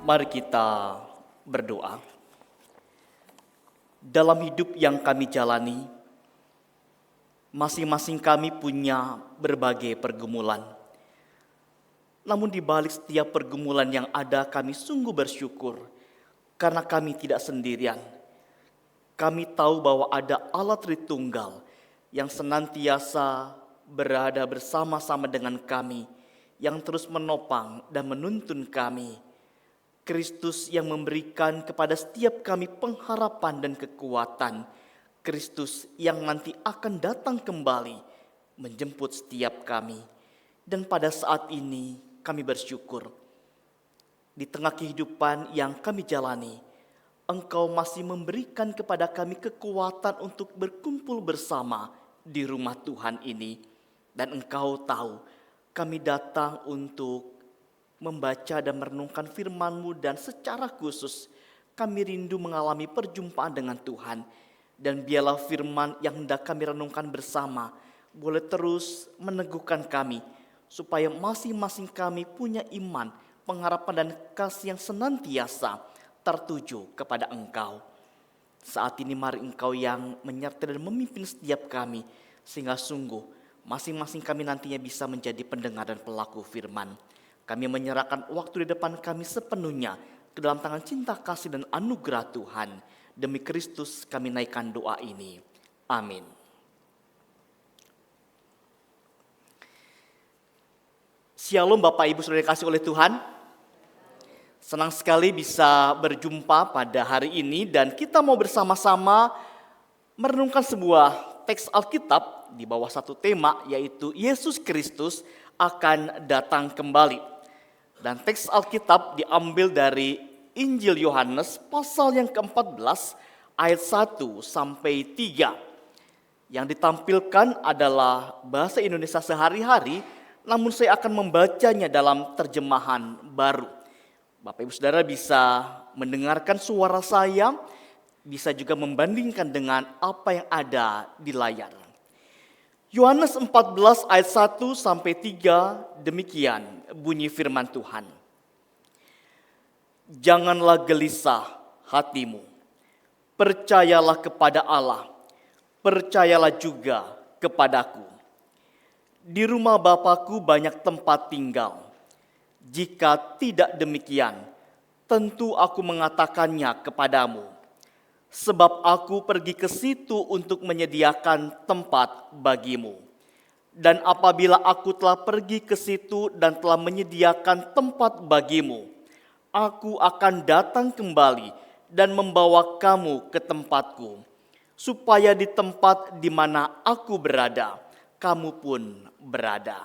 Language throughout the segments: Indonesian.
Mari kita berdoa. Dalam hidup yang kami jalani, masing-masing kami punya berbagai pergumulan. Namun di balik setiap pergumulan yang ada, kami sungguh bersyukur karena kami tidak sendirian. Kami tahu bahwa ada Allah Tritunggal yang senantiasa berada bersama-sama dengan kami, yang terus menopang dan menuntun kami. Kristus yang memberikan kepada setiap kami pengharapan dan kekuatan. Kristus yang nanti akan datang kembali menjemput setiap kami. Dan pada saat ini kami bersyukur. Di tengah kehidupan yang kami jalani, Engkau masih memberikan kepada kami kekuatan untuk berkumpul bersama di rumah Tuhan ini. Dan Engkau tahu kami datang untuk membaca dan merenungkan firman-Mu, dan secara khusus kami rindu mengalami perjumpaan dengan Tuhan. Dan biarlah firman yang hendak kami renungkan bersama boleh terus meneguhkan kami, supaya masing-masing kami punya iman, pengharapan dan kasih yang senantiasa tertuju kepada Engkau. Saat ini mari Engkau yang menyertai dan memimpin setiap kami, sehingga sungguh masing-masing kami nantinya bisa menjadi pendengar dan pelaku firman. Kami menyerahkan waktu di depan kami sepenuhnya ke dalam tangan cinta kasih dan anugerah Tuhan. Demi Kristus kami naikkan doa ini. Amin. Shalom Bapak Ibu Saudara dikasihi oleh Tuhan. Senang sekali bisa berjumpa pada hari ini, dan kita mau bersama-sama merenungkan sebuah teks Alkitab di bawah satu tema, yaitu Yesus Kristus akan datang kembali. Dan teks Alkitab diambil dari Injil Yohanes pasal yang ke-14 ayat 1 sampai 3. Yang ditampilkan adalah bahasa Indonesia sehari-hari, namun saya akan membacanya dalam terjemahan baru. Bapak Ibu Saudara bisa mendengarkan suara saya, bisa juga membandingkan dengan apa yang ada di layar. Yohanes 14 ayat 1 sampai 3, demikian bunyi firman Tuhan. Janganlah gelisah hatimu, percayalah kepada Allah, percayalah juga kepadaku. Di rumah Bapa-Ku banyak tempat tinggal. Jika tidak demikian, tentu aku mengatakannya kepadamu. Sebab aku pergi ke situ untuk menyediakan tempat bagimu. Dan apabila aku telah pergi ke situ dan telah menyediakan tempat bagimu, aku akan datang kembali dan membawa kamu ke tempatku, supaya di tempat di mana aku berada, kamu pun berada.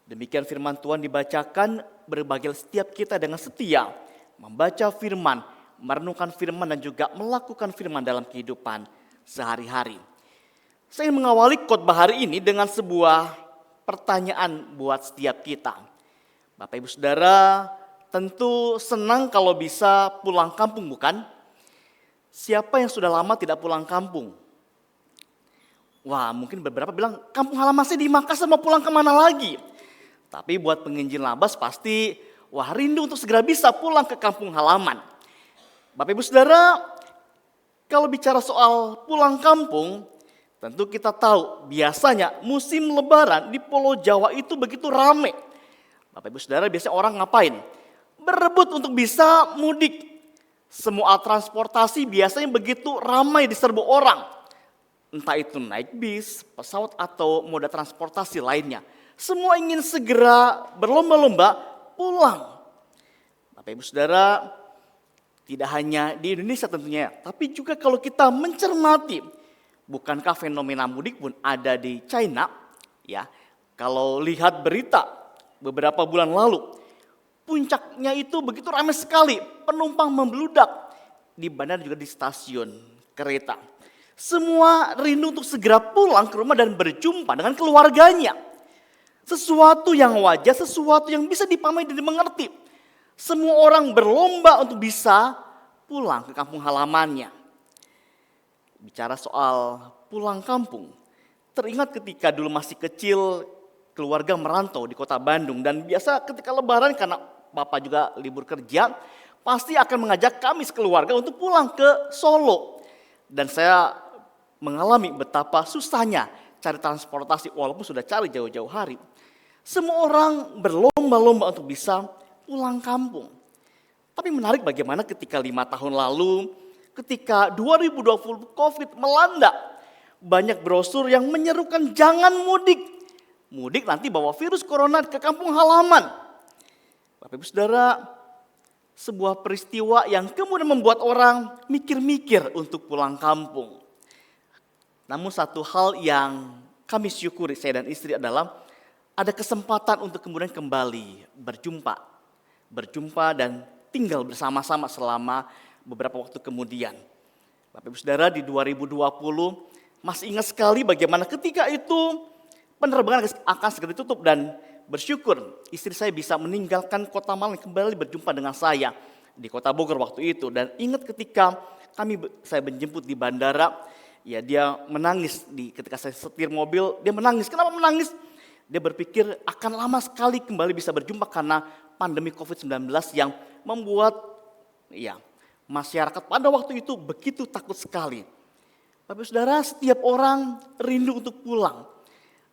Demikian firman Tuhan dibacakan, berbahagia setiap kita dengan setia membaca firman, merenungkan firman dan juga melakukan firman dalam kehidupan sehari-hari. Saya ingin mengawali khotbah hari ini dengan sebuah pertanyaan buat setiap kita. Bapak Ibu Saudara tentu senang kalau bisa pulang kampung, bukan? Siapa yang sudah lama tidak pulang kampung? Wah, mungkin beberapa bilang kampung halaman saya di Makassar, mau pulang kemana lagi? Tapi buat penginjil Labas pasti rindu untuk segera bisa pulang ke kampung halaman. Bapak Ibu Saudara, kalau bicara soal pulang kampung, tentu kita tahu biasanya musim lebaran di Pulau Jawa itu begitu ramai. Bapak Ibu Saudara, biasanya orang ngapain? Berebut untuk bisa mudik. Semua transportasi biasanya begitu ramai diserbu orang. Entah itu naik bis, pesawat atau moda transportasi lainnya. Semua ingin segera berlomba-lomba pulang. Bapak Ibu Saudara, tidak hanya di Indonesia tentunya, tapi juga kalau kita mencermati, bukankah fenomena mudik pun ada di China? Ya, kalau lihat berita beberapa bulan lalu, puncaknya itu begitu ramai sekali, penumpang membludak di bandara juga di stasiun kereta. Semua rindu untuk segera pulang ke rumah dan berjumpa dengan keluarganya. Sesuatu yang wajar, sesuatu yang bisa dipahami dan dimengerti. Semua orang berlomba untuk bisa pulang ke kampung halamannya. Bicara soal pulang kampung, teringat ketika dulu masih kecil, keluarga merantau di kota Bandung. Dan biasa ketika lebaran karena bapak juga libur kerja, pasti akan mengajak kami sekeluarga untuk pulang ke Solo. Dan saya mengalami betapa susahnya cari transportasi walaupun sudah cari jauh-jauh hari. Semua orang berlomba-lomba untuk bisa pulang kampung. Tapi menarik bagaimana ketika 5 tahun lalu, ketika 2020 COVID melanda, banyak brosur yang menyerukan jangan mudik. Mudik nanti bawa virus corona ke kampung halaman. Bapak Ibu Saudara, sebuah peristiwa yang kemudian membuat orang mikir-mikir untuk pulang kampung. Namun satu hal yang kami syukuri saya dan istri adalah ada kesempatan untuk kemudian kembali berjumpa dan tinggal bersama-sama selama beberapa waktu kemudian. Bapak Ibu Saudara, di 2020 masih ingat sekali bagaimana ketika itu penerbangan akan segera ditutup dan bersyukur istri saya bisa meninggalkan kota Malang kembali berjumpa dengan saya di kota Bogor waktu itu. Dan ingat ketika saya menjemput di bandara, ya dia menangis ketika saya setir mobil, dia menangis. Kenapa menangis? Dia berpikir akan lama sekali kembali bisa berjumpa karena pandemi COVID-19 yang membuat masyarakat pada waktu itu begitu takut sekali. Bapak Saudara, setiap orang rindu untuk pulang.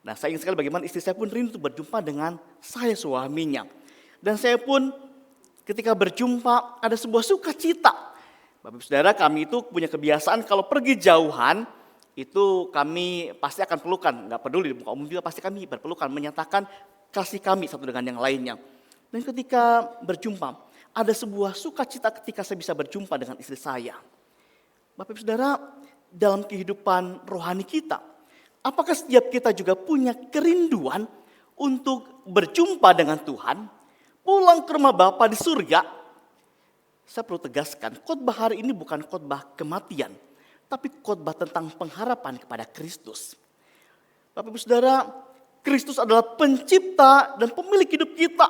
Nah, saya ingin sekali bagaimana istri saya pun rindu untuk berjumpa dengan saya suaminya. Dan saya pun ketika berjumpa ada sebuah sukacita. Bapak Saudara, kami itu punya kebiasaan kalau pergi jauhan itu kami pasti akan pelukan. Gak peduli di muka umum juga pasti kami berpelukan, menyatakan kasih kami satu dengan yang lainnya. Dan ketika berjumpa ada sebuah sukacita ketika saya bisa berjumpa dengan istri saya. Bapak Saudara, dalam kehidupan rohani kita, apakah setiap kita juga punya kerinduan untuk berjumpa dengan Tuhan, pulang ke rumah Bapa di surga? Saya perlu tegaskan, khotbah hari ini bukan khotbah kematian, tapi khotbah tentang pengharapan kepada Kristus. Bapak Ibu Saudara, Kristus adalah pencipta dan pemilik hidup kita.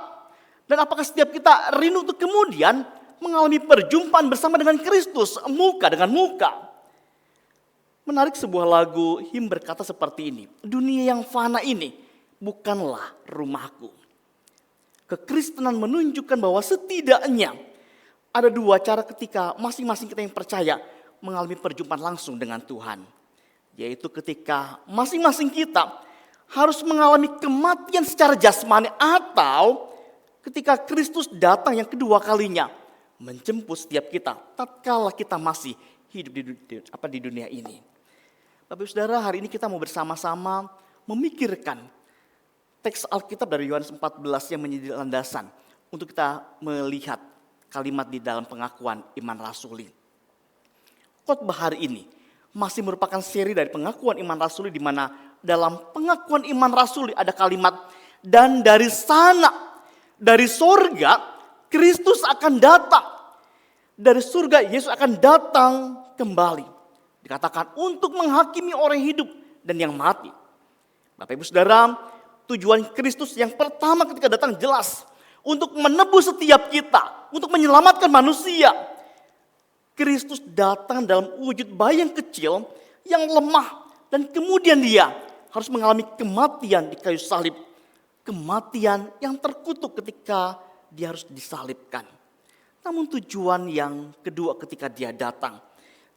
Dan apakah setiap kita rindu untuk kemudian mengalami perjumpaan bersama dengan Kristus, muka dengan muka? Menarik, sebuah lagu him berkata seperti ini, dunia yang fana ini bukanlah rumahku. Kekristenan menunjukkan bahwa setidaknya ada dua cara ketika masing-masing kita yang percaya mengalami perjumpaan langsung dengan Tuhan. Yaitu ketika masing-masing kita harus mengalami kematian secara jasmani atau ketika Kristus datang yang kedua kalinya menjemput setiap kita tatkala kita masih hidup di dunia ini. Bapak Saudara, hari ini kita mau bersama-sama memikirkan teks Alkitab dari Yohanes 14 yang menjadi landasan untuk kita melihat kalimat di dalam pengakuan iman rasuli. Khotbah hari ini masih merupakan seri dari pengakuan iman rasuli di mana dalam pengakuan iman rasuli ada kalimat dan dari sana, dari sorga Kristus akan datang. Dari surga Yesus akan datang kembali. Dikatakan untuk menghakimi orang hidup dan yang mati. Bapak Ibu Saudara, tujuan Kristus yang pertama ketika datang jelas. Untuk menebus setiap kita, untuk menyelamatkan manusia. Kristus datang dalam wujud bayi yang kecil, yang lemah. Dan kemudian dia harus mengalami kematian di kayu salib. Kematian yang terkutuk ketika dia harus disalibkan. Namun tujuan yang kedua ketika dia datang,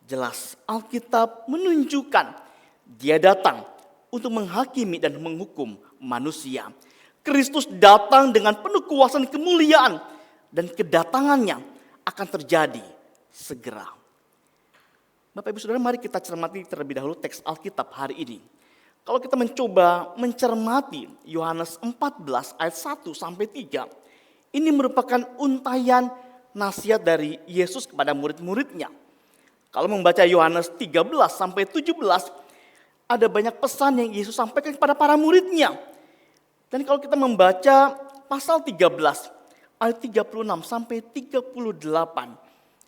jelas Alkitab menunjukkan dia datang untuk menghakimi dan menghukum manusia. Kristus datang dengan penuh kuasa dan kemuliaan dan kedatangannya akan terjadi segera. Bapak Ibu Saudara, mari kita cermati terlebih dahulu teks Alkitab hari ini. Kalau kita mencoba mencermati Yohanes 14 ayat 1 sampai 3, ini merupakan untayan nasihat dari Yesus kepada murid-muridnya. Kalau membaca Yohanes 13 sampai 17, ada banyak pesan yang Yesus sampaikan kepada para muridnya. Dan kalau kita membaca pasal 13 ayat 36 sampai 38,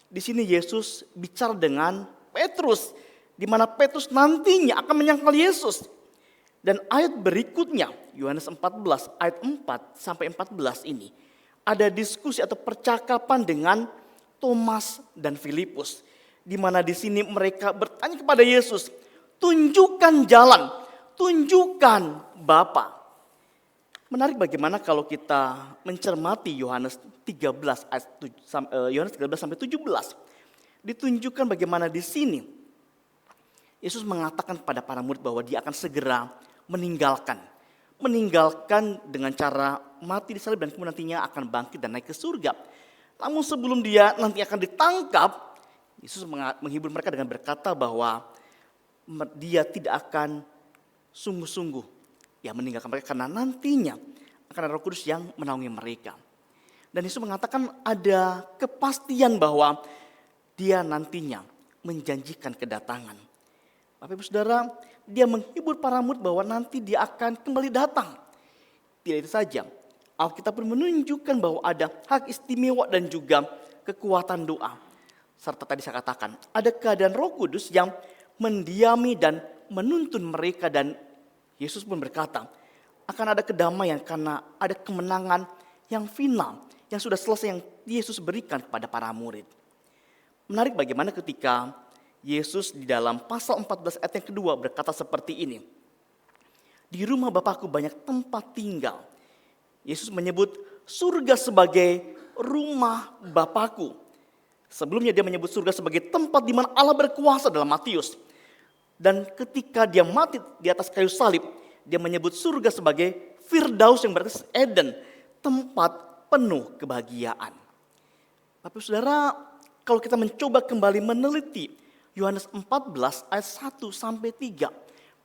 di sini Yesus bicara dengan Petrus, di mana Petrus nantinya akan menyangkal Yesus. Dan ayat berikutnya, Yohanes 14 ayat 4 sampai 14 ini, ada diskusi atau percakapan dengan Thomas dan Filipus. Di mana di sini mereka bertanya kepada Yesus, tunjukkan jalan, tunjukkan Bapa. Menarik bagaimana kalau kita mencermati Yohanes 13 Yohanes 13 sampai 17. Ditunjukkan bagaimana di sini Yesus mengatakan kepada para murid bahwa dia akan segera meninggalkan dengan cara mati di salib dan kemudian nantinya akan bangkit dan naik ke surga. Namun sebelum dia nanti akan ditangkap, Yesus menghibur mereka dengan berkata bahwa dia tidak akan sungguh-sungguh meninggalkan mereka karena nantinya akan ada Roh Kudus yang menaungi mereka. Dan Yesus mengatakan ada kepastian bahwa dia nantinya menjanjikan kedatangan. Bapak Ibu Saudara, dia menghibur para murid bahwa nanti dia akan kembali datang. Tidak itu saja, Alkitab pun menunjukkan bahwa ada hak istimewa dan juga kekuatan doa. Serta tadi saya katakan, ada keadaan Roh Kudus yang mendiami dan menuntun mereka, dan Yesus pun berkata, akan ada kedamaian karena ada kemenangan yang final, yang sudah selesai yang Yesus berikan kepada para murid. Menarik bagaimana ketika Yesus di dalam pasal 14 ayat yang kedua berkata seperti ini. Di rumah Bapakku banyak tempat tinggal. Yesus menyebut surga sebagai rumah Bapakku. Sebelumnya dia menyebut surga sebagai tempat di mana Allah berkuasa dalam Matius. Dan ketika dia mati di atas kayu salib, dia menyebut surga sebagai Firdaus yang berarti Eden, tempat penuh kebahagiaan. Bapak Saudara, kalau kita mencoba kembali meneliti Yohanes 14 ayat 1 sampai 3,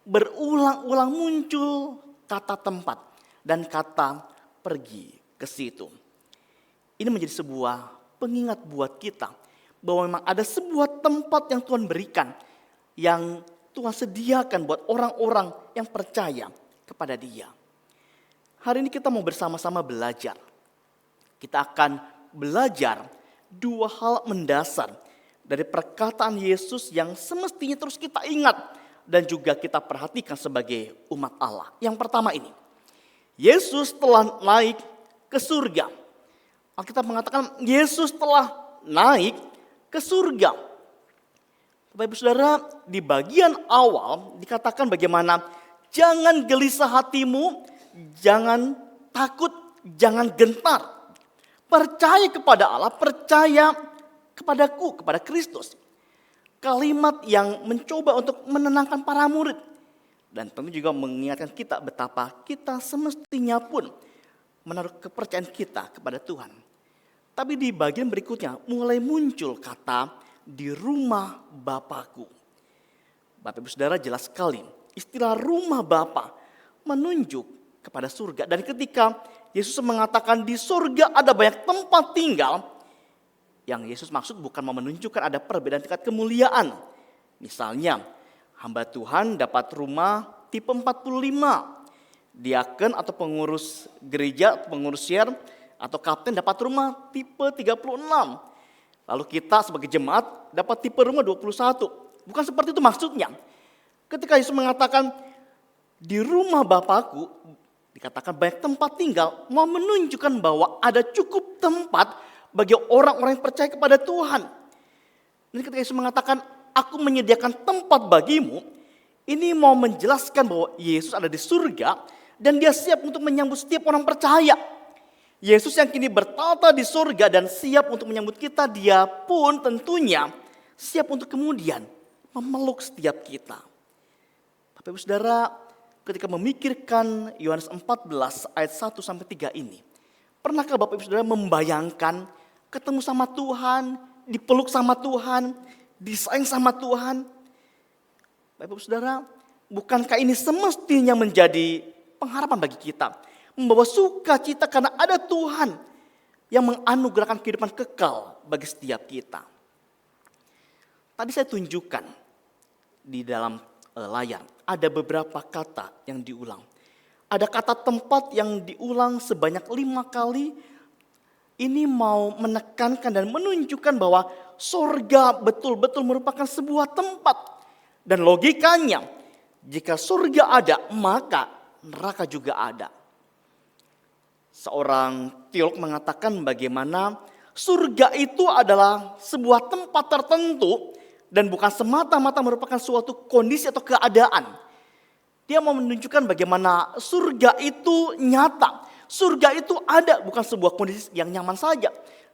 berulang-ulang muncul kata tempat dan kata pergi ke situ. Ini menjadi sebuah pengingat buat kita bahwa memang ada sebuah tempat yang Tuhan berikan, yang Tuhan sediakan buat orang-orang yang percaya kepada Dia. Hari ini kita mau bersama-sama belajar. Kita akan belajar dua hal mendasar dari perkataan Yesus yang semestinya terus kita ingat dan juga kita perhatikan sebagai umat Allah. Yang pertama ini, Yesus telah naik ke surga. Alkitab mengatakan Yesus telah naik ke surga. Bapak Ibu Saudara, di bagian awal dikatakan bagaimana jangan gelisah hatimu, jangan takut, jangan gentar. Percaya kepada Allah, percaya kepadaku, kepada Kristus. Kalimat yang mencoba untuk menenangkan para murid. Dan tentu juga mengingatkan kita betapa kita semestinya pun menaruh kepercayaan kita kepada Tuhan. Tapi di bagian berikutnya mulai muncul kata di rumah Bapakku. Bapak Ibu Saudara, jelas sekali istilah rumah Bapa menunjuk kepada surga. Dan ketika Yesus mengatakan di surga ada banyak tempat tinggal, yang Yesus maksud bukan mau menunjukkan ada perbedaan tingkat kemuliaan. Misalnya hamba Tuhan dapat rumah tipe 45. Diaken atau pengurus gereja, pengurus share atau kapten dapat rumah tipe 36. Lalu kita sebagai jemaat dapat tipe rumah 21. Bukan seperti itu maksudnya. Ketika Yesus mengatakan di rumah Bapakku, dikatakan banyak tempat tinggal, mau menunjukkan bahwa ada cukup tempat bagi orang-orang yang percaya kepada Tuhan. Ini ketika Yesus mengatakan aku menyediakan tempat bagimu, ini mau menjelaskan bahwa Yesus ada di surga dan dia siap untuk menyambut setiap orang percaya. Yesus yang kini bertata di surga dan siap untuk menyambut kita, dia pun tentunya siap untuk kemudian memeluk setiap kita. Bapak Ibu Saudara, ketika memikirkan Yohanes 14 ayat 1 sampai 3 ini, pernahkah Bapak Ibu Saudara membayangkan ketemu sama Tuhan, dipeluk sama Tuhan, disayang sama Tuhan? Bapak Ibu Saudara, bukankah ini semestinya menjadi pengharapan bagi kita? Membawa sukacita karena ada Tuhan yang menganugerahkan kehidupan kekal bagi setiap kita. Tadi saya tunjukkan di dalam layar ada beberapa kata yang diulang. Ada kata tempat yang diulang sebanyak 5 kali. Ini mau menekankan dan menunjukkan bahwa surga betul-betul merupakan sebuah tempat. Dan logikanya, jika surga ada, maka neraka juga ada. Seorang teolog mengatakan bagaimana surga itu adalah sebuah tempat tertentu dan bukan semata-mata merupakan suatu kondisi atau keadaan. Dia mau menunjukkan bagaimana surga itu nyata. Surga itu ada, bukan sebuah kondisi yang nyaman saja.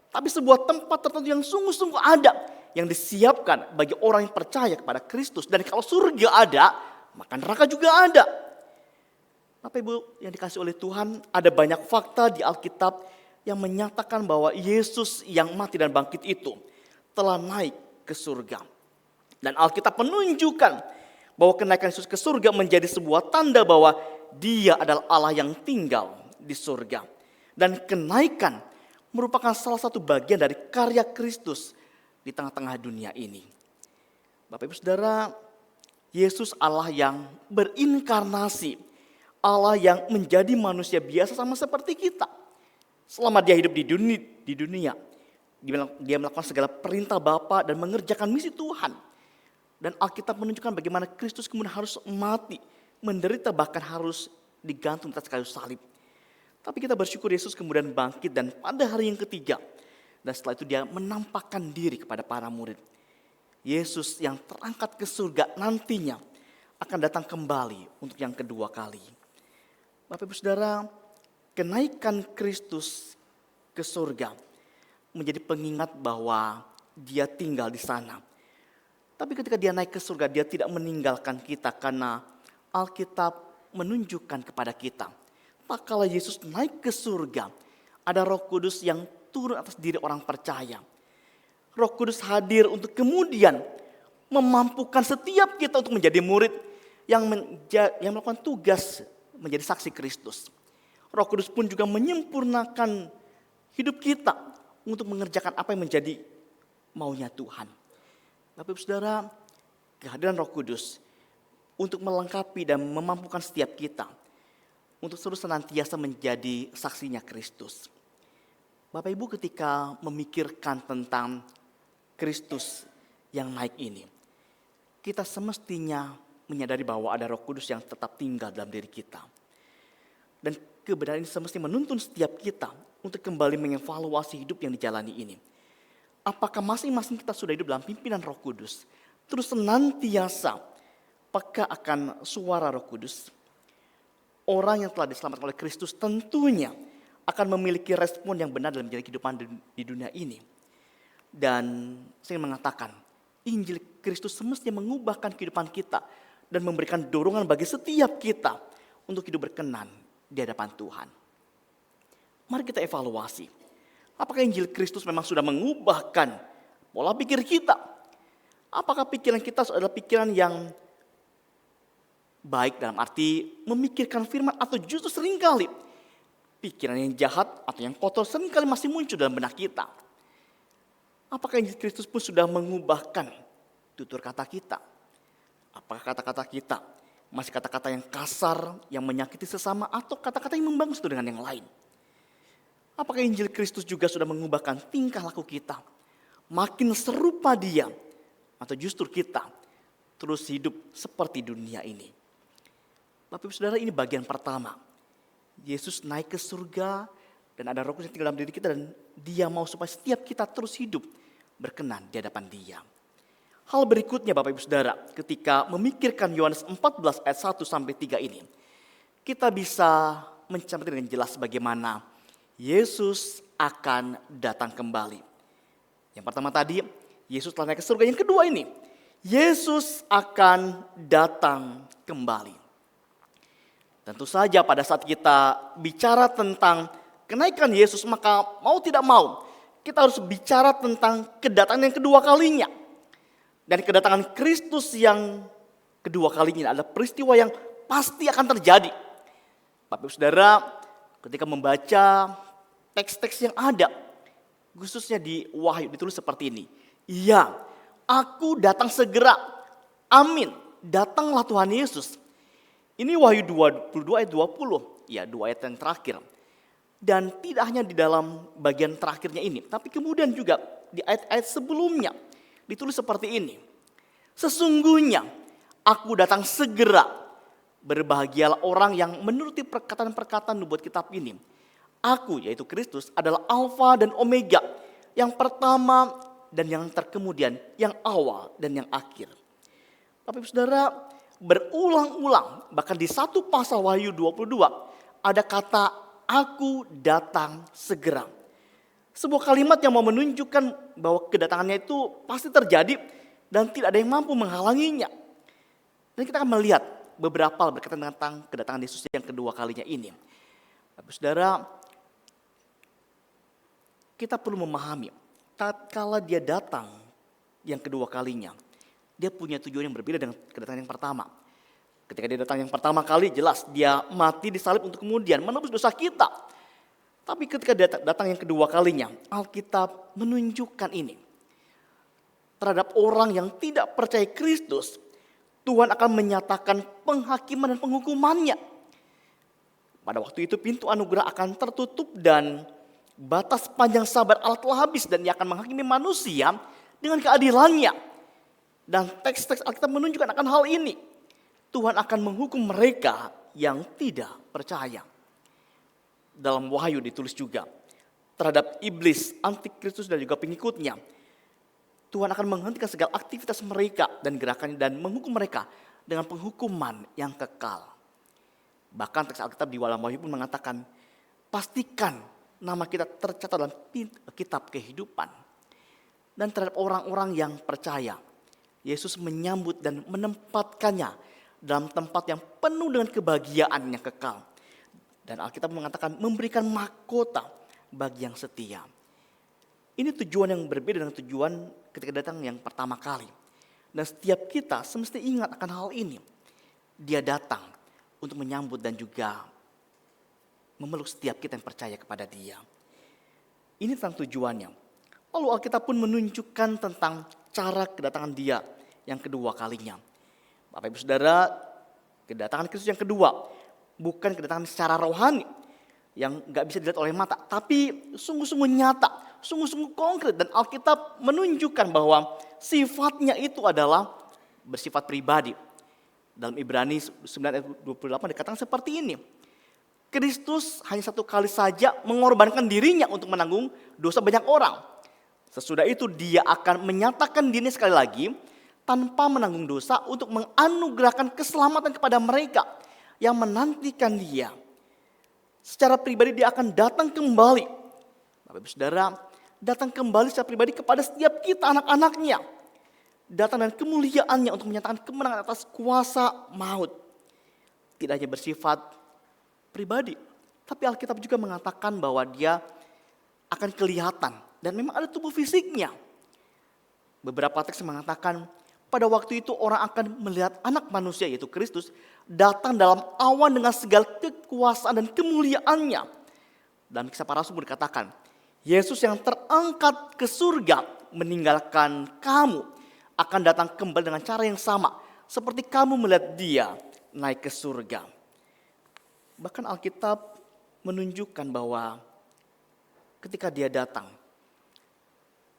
Tapi sebuah tempat tertentu yang sungguh-sungguh ada. Yang disiapkan bagi orang yang percaya kepada Kristus. Dan kalau surga ada, maka neraka juga ada. Bapak Ibu yang dikasih oleh Tuhan, ada banyak fakta di Alkitab yang menyatakan bahwa Yesus yang mati dan bangkit itu telah naik ke surga. Dan Alkitab menunjukkan bahwa kenaikan Yesus ke surga menjadi sebuah tanda bahwa Dia adalah Allah yang tinggal di surga. Dan kenaikan merupakan salah satu bagian dari karya Kristus di tengah-tengah dunia ini. Bapak Ibu Saudara, Yesus Allah yang berinkarnasi, Allah yang menjadi manusia biasa sama seperti kita. Selama Dia hidup di dunia, Dia melakukan segala perintah Bapa dan mengerjakan misi Tuhan. Dan Alkitab menunjukkan bagaimana Kristus kemudian harus mati, menderita, bahkan harus digantung di atas kayu salib. Tapi kita bersyukur Yesus kemudian bangkit dan pada hari yang ketiga, dan setelah itu Dia menampakkan diri kepada para murid. Yesus yang terangkat ke surga nantinya akan datang kembali untuk yang kedua kali. Bapak Ibu Saudara, kenaikan Kristus ke surga menjadi pengingat bahwa Dia tinggal di sana. Tapi ketika Dia naik ke surga, Dia tidak meninggalkan kita karena Alkitab menunjukkan kepada kita. Tak kala Yesus naik ke surga, ada Roh Kudus yang turun atas diri orang percaya. Roh Kudus hadir untuk kemudian memampukan setiap kita untuk menjadi murid yang melakukan tugas menjadi saksi Kristus. Roh Kudus pun juga menyempurnakan hidup kita untuk mengerjakan apa yang menjadi maunya Tuhan. Bapak Ibu Saudara, kehadiran Roh Kudus untuk melengkapi dan memampukan setiap kita untuk terus senantiasa menjadi saksinya Kristus. Bapak Ibu ketika memikirkan tentang Kristus yang naik ini, kita semestinya menyadari bahwa ada Roh Kudus yang tetap tinggal dalam diri kita. Dan kebenaran ini semestinya menuntun setiap kita untuk kembali mengevaluasi hidup yang dijalani ini. Apakah masing-masing kita sudah hidup dalam pimpinan Roh Kudus, terus senantiasa peka akan suara Roh Kudus? Orang yang telah diselamatkan oleh Kristus tentunya akan memiliki respon yang benar dalam menjalani kehidupan di dunia ini. Dan saya mengatakan, Injil Kristus semestinya mengubahkan kehidupan kita dan memberikan dorongan bagi setiap kita untuk hidup berkenan di hadapan Tuhan. Mari kita evaluasi. Apakah Injil Kristus memang sudah mengubahkan pola pikir kita? Apakah pikiran kita adalah pikiran yang baik dalam arti memikirkan firman, atau justru seringkali pikiran yang jahat atau yang kotor seringkali masih muncul dalam benak kita? Apakah Injil Kristus pun sudah mengubahkan tutur kata kita? Apakah kata-kata kita masih kata-kata yang kasar, yang menyakiti sesama, atau kata-kata yang membangun satu dengan yang lain? Apakah Injil Kristus juga sudah mengubahkan tingkah laku kita? Makin serupa Dia, atau justru kita terus hidup seperti dunia ini? Bapak Ibu Saudara, ini bagian pertama. Yesus naik ke surga dan ada Roh Kudus yang tinggal dalam diri kita, dan Dia mau supaya setiap kita terus hidup berkenan di hadapan Dia. Hal berikutnya Bapak Ibu Saudara, ketika memikirkan Yohanes 14 ayat 1 sampai 3 ini, kita bisa mencermati dengan jelas bagaimana Yesus akan datang kembali. Yang pertama tadi, Yesus telah naik ke surga. Yang kedua ini, Yesus akan datang kembali. Tentu saja pada saat kita bicara tentang kenaikan Yesus, maka mau tidak mau kita harus bicara tentang kedatangan yang kedua kalinya. Dan kedatangan Kristus yang kedua kalinya adalah peristiwa yang pasti akan terjadi. Bapak Ibu Saudara, ketika membaca teks-teks yang ada, khususnya di Wahyu ditulis seperti ini. Iya, aku datang segera. Amin. Datanglah Tuhan Yesus. Ini Wahyu 22 ayat 20. Ya, 2 ayat yang terakhir. Dan tidak hanya di dalam bagian terakhirnya ini, tapi kemudian juga di ayat-ayat sebelumnya ditulis seperti ini. Sesungguhnya aku datang segera. Berbahagialah orang yang menuruti perkataan-perkataan nubuat kitab ini. Aku, yaitu Kristus, adalah Alfa dan Omega, yang pertama dan yang terkemudian, yang awal dan yang akhir. Bapak Ibu Saudara, berulang-ulang, bahkan di satu pasal Wahyu 22, ada kata aku datang segera. Sebuah kalimat yang mau menunjukkan bahwa kedatangannya itu pasti terjadi dan tidak ada yang mampu menghalanginya. Dan kita akan melihat beberapa hal berkaitan tentang kedatangan Yesus yang kedua kalinya ini. Bapak Saudara, kita perlu memahami, tatkala dia datang yang kedua kalinya, dia punya tujuan yang berbeda dengan kedatangan yang pertama. Ketika dia datang yang pertama kali, jelas dia mati disalib untuk kemudian menebus dosa kita. Tapi ketika dia datang yang kedua kalinya, Alkitab menunjukkan ini. Terhadap orang yang tidak percaya Kristus, Tuhan akan menyatakan penghakiman dan penghukumannya. Pada waktu itu pintu anugerah akan tertutup dan batas panjang sabar Allah telah habis. Dan dia akan menghakimi manusia dengan keadilannya. Dan teks-teks Alkitab menunjukkan akan hal ini. Tuhan akan menghukum mereka yang tidak percaya. Dalam Wahyu ditulis juga terhadap iblis, antikristus dan juga pengikutnya. Tuhan akan menghentikan segala aktivitas mereka dan gerakannya dan menghukum mereka dengan penghukuman yang kekal. Bahkan teks Alkitab di dalam Wahyu pun mengatakan, pastikan nama kita tercatat dalam kitab kehidupan. Dan terhadap orang-orang yang percaya, Yesus menyambut dan menempatkannya dalam tempat yang penuh dengan kebahagiaan yang kekal. Dan Alkitab mengatakan memberikan mahkota bagi yang setia. Ini tujuan yang berbeda dengan tujuan ketika datang yang pertama kali. Dan setiap kita semesti ingat akan hal ini. Dia datang untuk menyambut dan juga memeluk setiap kita yang percaya kepada dia. Ini tentang tujuannya. Lalu Alkitab pun menunjukkan tentang cara kedatangan dia yang kedua kalinya. Bapak Ibu Saudara, kedatangan Kristus yang kedua bukan kedatangan secara rohani yang gak bisa dilihat oleh mata, tapi sungguh-sungguh nyata, sungguh-sungguh konkret. Dan Alkitab menunjukkan bahwa sifatnya itu adalah bersifat pribadi. Dalam Ibrani 9:28 dikatakan seperti ini. Kristus hanya satu kali saja mengorbankan dirinya untuk menanggung dosa banyak orang. Sesudah itu dia akan menyatakan dirinya sekali lagi tanpa menanggung dosa untuk menganugerahkan keselamatan kepada mereka yang menantikan dia. Secara pribadi dia akan datang kembali. Bapak Ibu Saudara, datang kembali secara pribadi kepada setiap kita anak-anaknya. Datang dengan kemuliaannya untuk menyatakan kemenangan atas kuasa maut. Tidak hanya bersifat pribadi, tapi Alkitab juga mengatakan bahwa dia akan kelihatan. Dan memang ada tubuh fisiknya. Beberapa teks mengatakan pada waktu itu orang akan melihat anak manusia yaitu Kristus datang dalam awan dengan segala kekuasaan dan kemuliaannya. Dalam Kisah Para Rasul dikatakan, Yesus yang terangkat ke surga meninggalkan kamu akan datang kembali dengan cara yang sama seperti kamu melihat dia naik ke surga. Bahkan Alkitab menunjukkan bahwa ketika dia datang,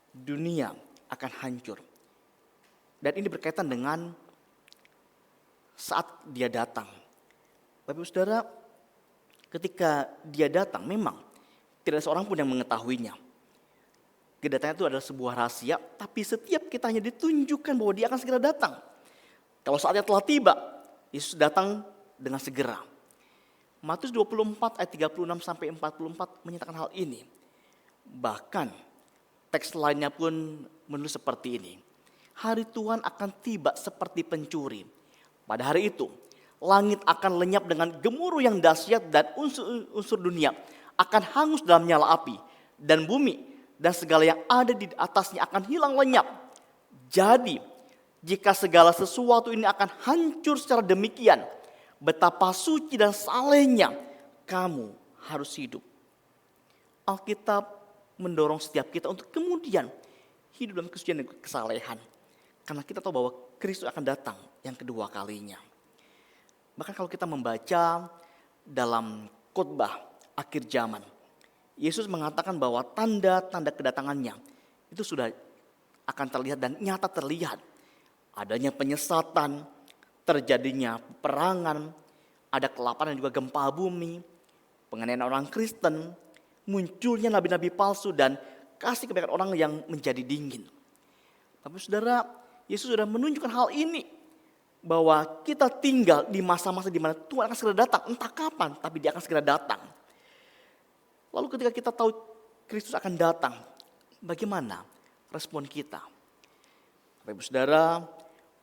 dunia akan hancur. Dan ini berkaitan dengan saat dia datang. Bapak Ibu Saudara, ketika dia datang memang tidak ada seorang pun yang mengetahuinya. Kedatangan itu adalah sebuah rahasia, tapi setiap kita hanya ditunjukkan bahwa dia akan segera datang. Kalau saatnya telah tiba, Yesus datang dengan segera. Matius 24 ayat 36 sampai 44 menyatakan hal ini. Bahkan teks lainnya pun menulis seperti ini. Hari Tuhan akan tiba seperti pencuri. Pada hari itu, langit akan lenyap dengan gemuruh yang dahsyat dan unsur-unsur dunia akan hangus dalam nyala api. Dan bumi dan segala yang ada di atasnya akan hilang lenyap. Jadi, jika segala sesuatu ini akan hancur secara demikian, betapa suci dan salehnya kamu harus hidup. Alkitab mendorong setiap kita untuk kemudian hidup dalam kesucian dan kesalehan. Karena kita tahu bahwa Kristus akan datang yang kedua kalinya. Bahkan kalau kita membaca dalam khotbah akhir zaman, Yesus mengatakan bahwa tanda-tanda kedatangannya itu sudah akan terlihat dan nyata terlihat. Adanya penyesatan, terjadinya peperangan, ada kelaparan dan juga gempa bumi, penganiayaan orang Kristen, munculnya nabi-nabi palsu dan kasih kebanyakan orang yang menjadi dingin. Tapi saudara, Yesus sudah menunjukkan hal ini. bahwa kita tinggal di masa-masa di mana Tuhan akan segera datang, entah kapan, tapi Dia akan segera datang. Lalu ketika kita tahu Kristus akan datang, bagaimana respon kita? Bapak Ibu Saudara,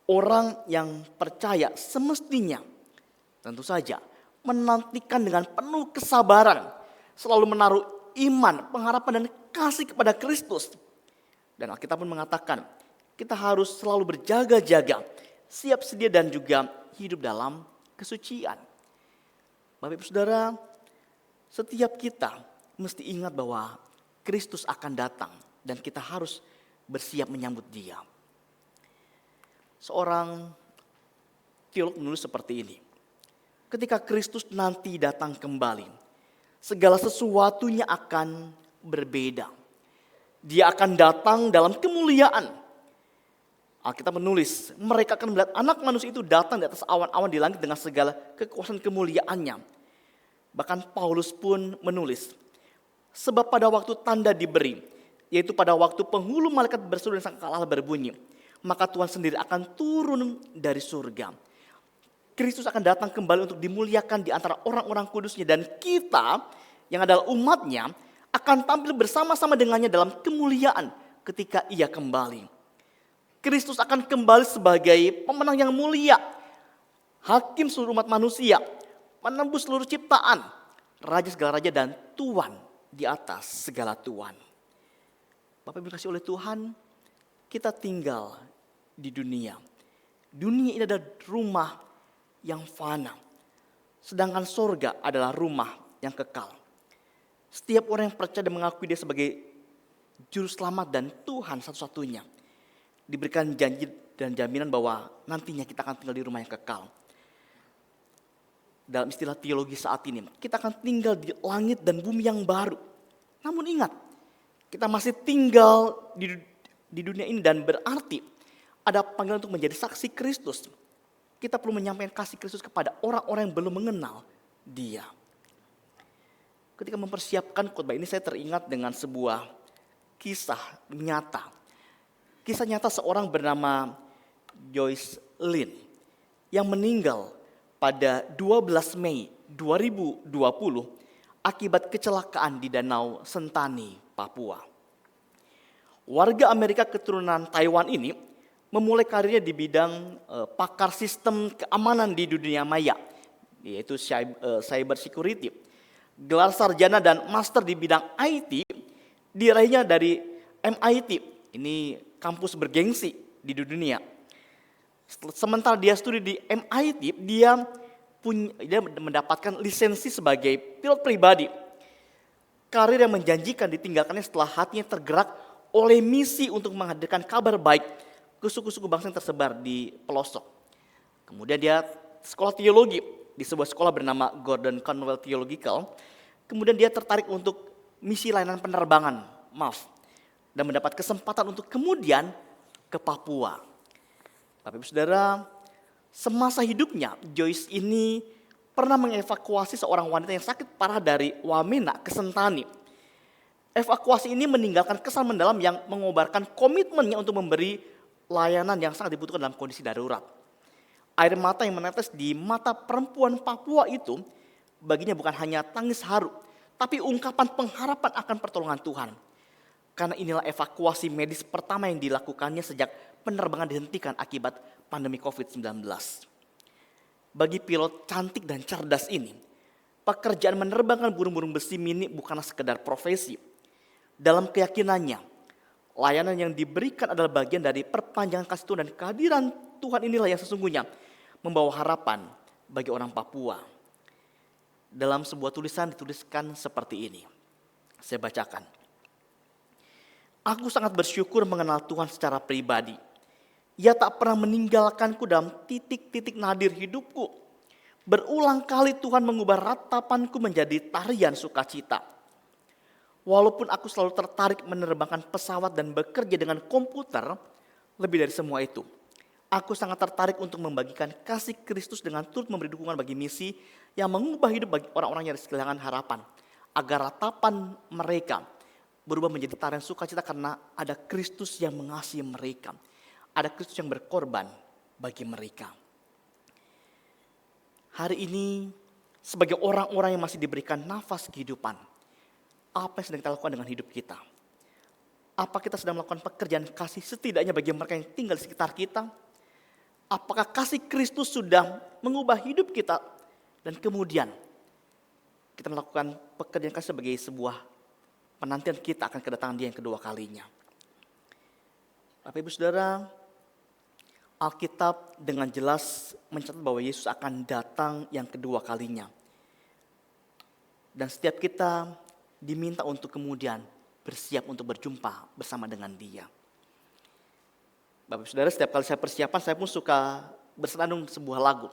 orang yang percaya semestinya tentu saja menantikan dengan penuh kesabaran, selalu menaruh iman, pengharapan dan kasih kepada Kristus. Dan Alkitab pun mengatakan, kita harus selalu berjaga-jaga, siap sedia dan juga hidup dalam kesucian. Bapak Ibu Saudara, setiap kita mesti ingat bahwa Kristus akan datang dan kita harus bersiap menyambut Dia. Seorang teolog menulis seperti ini. Ketika Kristus nanti datang kembali, segala sesuatunya akan berbeda. Dia akan datang dalam kemuliaan. Alkitab menulis, mereka akan melihat anak manusia itu datang di atas awan-awan di langit dengan segala kekuasaan kemuliaannya. Bahkan Paulus pun menulis, sebab pada waktu tanda diberi, yaitu pada waktu penghulu malaikat berseru dan sangkakala berbunyi, maka Tuhan sendiri akan turun dari surga. Kristus akan datang kembali untuk dimuliakan di antara orang-orang kudusnya, dan kita yang adalah umatnya akan tampil bersama-sama dengannya dalam kemuliaan ketika Ia kembali. Kristus akan kembali sebagai pemenang yang mulia, hakim seluruh umat manusia, menembus seluruh ciptaan, raja segala raja dan Tuhan di atas segala Tuhan. Bapak Ibu dikasihi oleh Tuhan, kita tinggal di dunia. Dunia ini adalah rumah yang fana, sedangkan sorga adalah rumah yang kekal. Setiap orang yang percaya dan mengakui Dia sebagai juru selamat dan Tuhan satu-satunya, diberikan janji dan jaminan bahwa nantinya kita akan tinggal di rumah yang kekal. Dalam istilah teologi saat ini, kita akan tinggal di langit dan bumi yang baru. Namun ingat, kita masih tinggal di dunia ini dan berarti ada panggilan untuk menjadi saksi Kristus. Kita perlu menyampaikan kasih Kristus kepada orang-orang yang belum mengenal Dia. Ketika mempersiapkan khotbah ini, saya teringat dengan sebuah kisah nyata. Kisah nyata seorang bernama Joyce Lin yang meninggal pada 12 Mei 2020 akibat kecelakaan di Danau Sentani, Papua. Warga Amerika keturunan Taiwan ini memulai karirnya di bidang pakar sistem keamanan di dunia maya, yaitu cyber security. Gelar sarjana dan master di bidang IT diraihnya dari MIT, ini kampus bergengsi di dunia. Sementara dia studi di MIT, dia mendapatkan lisensi sebagai pilot pribadi. Karir yang menjanjikan ditinggalkannya setelah hatinya tergerak oleh misi untuk menghadirkan kabar baik ke suku-suku bangsa yang tersebar di pelosok. Kemudian dia sekolah teologi di sebuah sekolah bernama Gordon Conwell Theological. Kemudian dia tertarik untuk misi layanan penerbangan, dan mendapat kesempatan untuk kemudian ke Papua. Bapak Ibu Saudara, semasa hidupnya Joyce ini pernah mengevakuasi seorang wanita yang sakit parah dari Wamena ke Sentani. Evakuasi ini meninggalkan kesan mendalam yang mengobarkan komitmennya untuk memberi layanan yang sangat dibutuhkan dalam kondisi darurat. Air mata yang menetes di mata perempuan Papua itu baginya bukan hanya tangis haru, tapi ungkapan pengharapan akan pertolongan Tuhan. Karena inilah evakuasi medis pertama yang dilakukannya sejak penerbangan dihentikan akibat pandemi COVID-19. Bagi pilot cantik dan cerdas ini, pekerjaan menerbangkan burung-burung besi mini bukanlah sekedar profesi. Dalam keyakinannya, layanan yang diberikan adalah bagian dari perpanjangan kasih Tuhan, dan kehadiran Tuhan inilah yang sesungguhnya membawa harapan bagi orang Papua. Dalam sebuah tulisan dituliskan seperti ini. Saya bacakan. Aku sangat bersyukur mengenal Tuhan secara pribadi. Ia tak pernah meninggalkanku dalam titik-titik nadir hidupku. Berulang kali Tuhan mengubah ratapanku menjadi tarian sukacita. Walaupun aku selalu tertarik menerbangkan pesawat dan bekerja dengan komputer, lebih dari semua itu, aku sangat tertarik untuk membagikan kasih Kristus dengan turut memberi dukungan bagi misi yang mengubah hidup bagi orang-orang yang kehilangan harapan, agar ratapan mereka berubah menjadi tarian sukacita karena ada Kristus yang mengasihi mereka, ada Kristus yang berkorban bagi mereka. hari ini sebagai orang-orang yang masih diberikan nafas kehidupan, apa yang sedang kita lakukan dengan hidup kita? Apa kita sedang melakukan pekerjaan kasih setidaknya bagi mereka yang tinggal di sekitar kita? Apakah kasih Kristus sudah mengubah hidup kita dan kemudian kita melakukan pekerjaan kasih sebagai sebuah penantian kita akan kedatangan Dia yang kedua kalinya? Bapak Ibu Saudara, Alkitab dengan jelas mencatat bahwa Yesus akan datang yang kedua kalinya. Dan setiap kita diminta untuk kemudian bersiap untuk berjumpa bersama dengan Dia. Bapak Saudara, setiap kali saya persiapan, saya pun suka bersenandung sebuah lagu.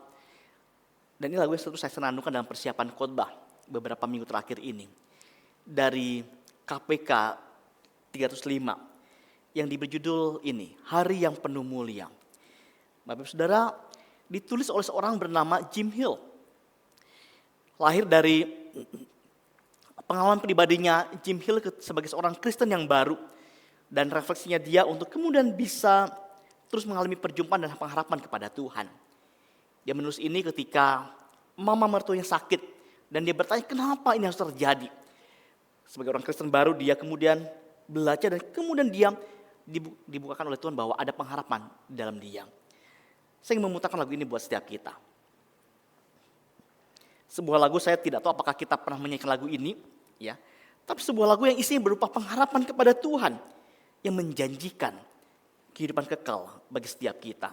Dan ini lagu yang selalu saya senandungkan dalam persiapan khotbah beberapa minggu terakhir ini. Dari KPK 305 yang diberi judul ini, Hari yang Penuh Mulia. Bapak Saudara, ditulis oleh seorang bernama Jim Hill. Lahir dari pengalaman pribadinya Jim Hill sebagai seorang Kristen yang baru. Dan refleksinya dia untuk kemudian bisa terus mengalami perjumpaan dan pengharapan kepada Tuhan. Dia menulis ini ketika mama mertuanya sakit. Dan dia bertanya kenapa ini harus terjadi. Sebagai orang Kristen baru dia kemudian belajar dan kemudian dia dibukakan oleh Tuhan bahwa ada pengharapan di dalam dia. Saya ingin memutarkan lagu ini buat setiap kita. Sebuah lagu saya tidak tahu apakah kita pernah menyanyikan lagu ini. Ya, tapi sebuah lagu yang isinya berupa pengharapan kepada Tuhan. Yang menjanjikan kehidupan kekal bagi setiap kita.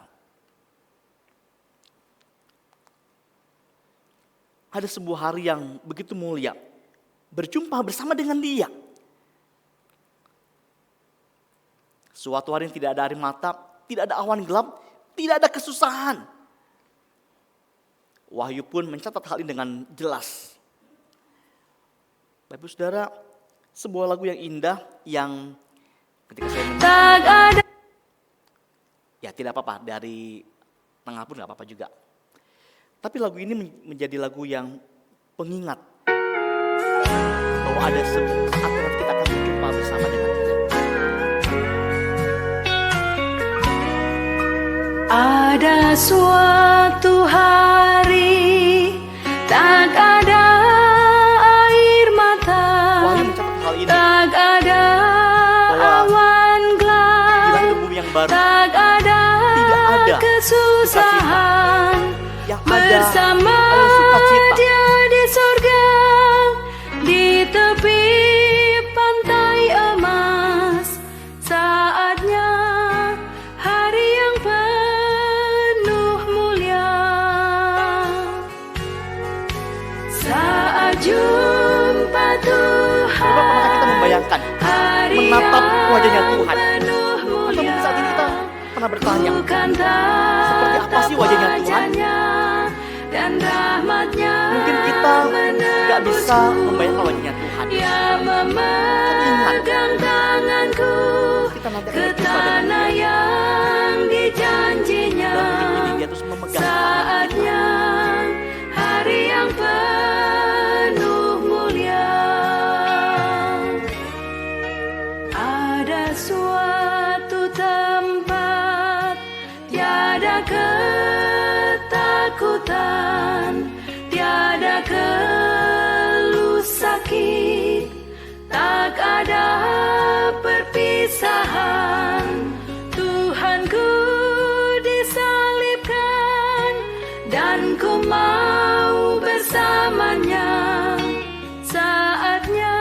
Ada sebuah hari yang begitu mulia. Berjumpa bersama dengan Dia. Suatu hari yang tidak ada air mata, tidak ada awan gelap, tidak ada kesusahan. Wahyu pun mencatat hal ini dengan jelas. Bapak Saudara, sebuah lagu yang indah yang ketika saya menyanyi, ya tidak apa-apa, dari tengah pun gak apa-apa juga. Tapi lagu ini menjadi lagu yang pengingat bahwa ada saat kita akan berjumpa bersama dengan Dia. Ada suatu hari tak ada air mata, Wahyu mencatat hal ini, tak ada awan gelap, baru, tak ada tidak ada kesusahan. yang ada Bersama sukacita. Dia di sorga, di tepi pantai emas. Saatnya hari yang penuh mulia. Saat jumpa Tuhan, Pernahkah kita membayangkan menatap wajahnya Tuhan? penuh Atau mulia. mungkin saat ini kita pernah bertanya, Bukan seperti apa sih wajahnya Tuhan? Dan rahmatnya Mungkin kita gak bisa membayangkan wajahnya Tuhan. yang memegang tanganku Kita nanti akan ke berjumpa dengan tanah Dia. yang dijanjinya. Dan detik ini Dia terus memegang tangan kita. Saatnya hari yang penuh mulia. Ada suatu tempat tiada ketakutan, tiada keluh sakit, tak ada perpisahan. Tuhanku disalibkan dan ku mau bersamanya. Saatnya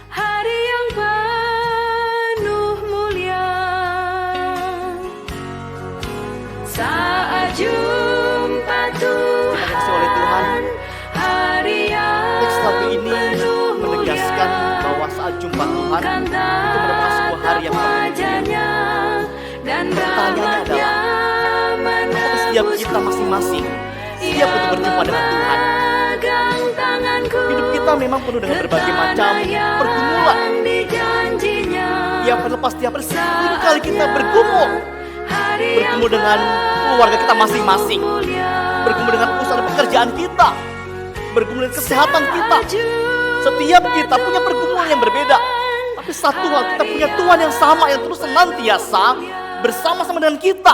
hari yang penuh mulia. Saat jumpa Dikasihi oleh Tuhan, Tuhan, hari yang teks lagu ini penuh menegaskan mulia. bahwa saat jumpa Tuhan Bukan itu merupakan sebuah hari yang penuh mulia. wajahnya dan Pertanyaannya rahmatnya Apakah setiap kita masing-masing siap untuk berjumpa dengan Tuhan? memegang tanganku Hidup kita memang penuh dengan berbagai macam pergumulan. yang dijanjinya. Yang terlepas tiap kali kita bergumul, bergumul dengan keluarga kita masing-masing, bergumul dengan usaha dan pekerjaan kita, bergumul dengan kesehatan kita. Setiap kita punya pergumulan yang berbeda. Tapi satu hal, kita punya Tuhan yang sama, yang terus senantiasa bersama-sama dengan kita,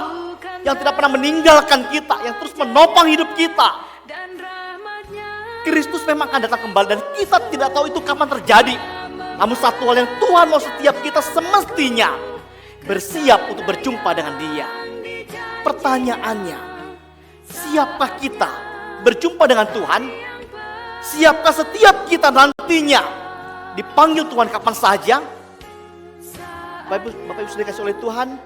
yang tidak pernah meninggalkan kita, yang terus menopang hidup kita. Kristus memang akan datang kembali dan kita tidak tahu itu kapan terjadi. Namun satu hal yang Tuhan mau, setiap kita semestinya bersiap untuk berjumpa dengan Dia. Pertanyaannya, siapkah kita berjumpa dengan Tuhan? Siapkah setiap kita nantinya dipanggil Tuhan kapan saja? Bapak Ibu sudah dikasih oleh Tuhan,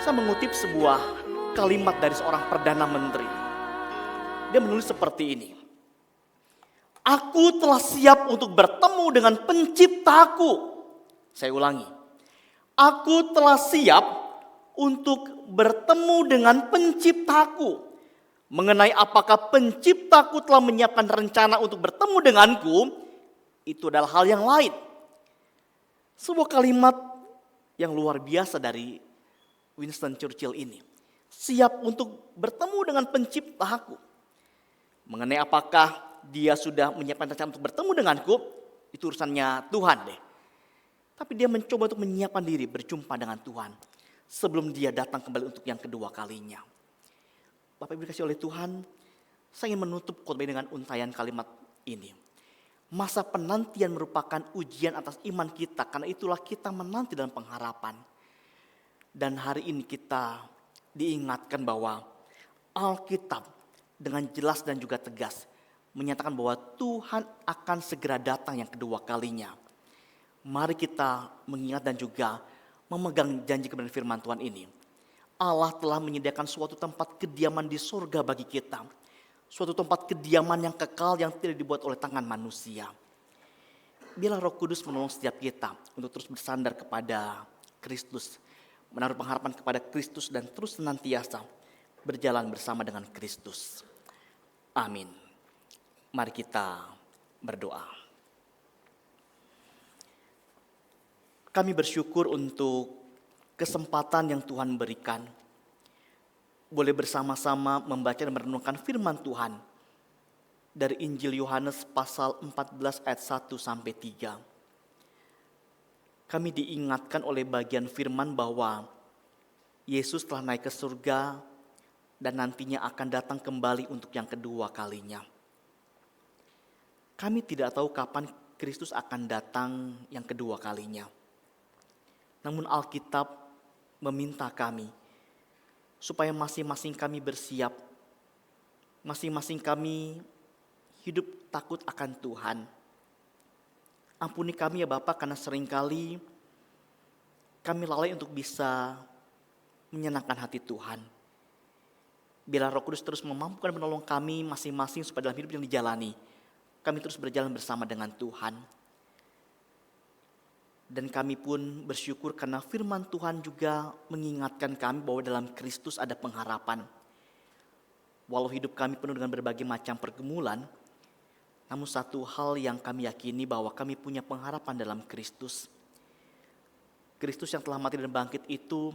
saya mengutip sebuah kalimat dari seorang Perdana Menteri. Dia menulis seperti ini. Aku telah siap untuk bertemu dengan penciptaku. Saya ulangi. Aku telah siap untuk bertemu dengan penciptaku. Mengenai apakah penciptaku telah menyiapkan rencana untuk bertemu denganku, itu adalah hal yang lain. Sebuah kalimat yang luar biasa dari Winston Churchill ini. Siap untuk bertemu dengan penciptaku. Mengenai apakah dia sudah menyiapkan rencana untuk bertemu denganku, itu urusannya Tuhan deh. Tapi dia mencoba untuk menyiapkan diri berjumpa dengan Tuhan sebelum dia datang kembali untuk yang kedua kalinya. Bapak Ibu dikasih oleh Tuhan, saya ingin menutup khotbah dengan untaian kalimat ini. Masa penantian merupakan ujian atas iman kita, karena itulah kita menanti dalam pengharapan. Dan hari ini kita diingatkan bahwa Alkitab dengan jelas dan juga tegas menyatakan bahwa Tuhan akan segera datang yang kedua kalinya. Mari kita mengingat dan juga memegang janji kebenaran firman Tuhan ini. Allah telah menyediakan suatu tempat kediaman di surga bagi kita. Suatu tempat kediaman yang kekal yang tidak dibuat oleh tangan manusia. Biarlah Roh Kudus menolong setiap kita untuk terus bersandar kepada Kristus. Menaruh pengharapan kepada Kristus dan terus senantiasa berjalan bersama dengan Kristus. Amin. Mari kita berdoa. Kami bersyukur untuk kesempatan yang Tuhan berikan. Boleh bersama-sama membaca dan merenungkan firman Tuhan dari Injil Yohanes pasal 14 ayat 1 sampai 3. Kami diingatkan oleh bagian firman bahwa Yesus telah naik ke surga dan nantinya akan datang kembali untuk yang kedua kalinya. Kami tidak tahu kapan Kristus akan datang yang kedua kalinya. Namun Alkitab meminta kami supaya masing-masing kami bersiap, masing-masing kami hidup takut akan Tuhan. Ampuni kami ya Bapak, karena seringkali kami lalai untuk bisa menyenangkan hati Tuhan. Biarlah Roh Kudus terus memampukan dan menolong kami masing-masing supaya dalam hidup yang dijalani, kami terus berjalan bersama dengan Tuhan. Dan kami pun bersyukur karena firman Tuhan juga mengingatkan kami bahwa dalam Kristus ada pengharapan. Walau hidup kami penuh dengan berbagai macam pergumulan, namun satu hal yang kami yakini bahwa kami punya pengharapan dalam Kristus. Kristus yang telah mati dan bangkit itu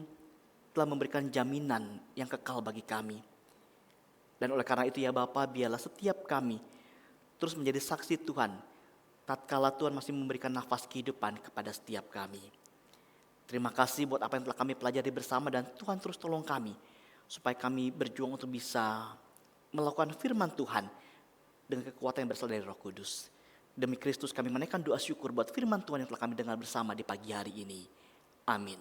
telah memberikan jaminan yang kekal bagi kami. Dan oleh karena itu ya Bapa, biarlah setiap kami terus menjadi saksi Tuhan tatkala Tuhan masih memberikan nafas kehidupan kepada setiap kami. Terima kasih buat apa yang telah kami pelajari bersama, dan Tuhan terus tolong kami supaya kami berjuang untuk bisa melakukan firman Tuhan dengan kekuatan yang berasal dari Roh Kudus. Demi Kristus kami menaikkan doa syukur buat firman Tuhan yang telah kami dengar bersama di pagi hari ini. Amin.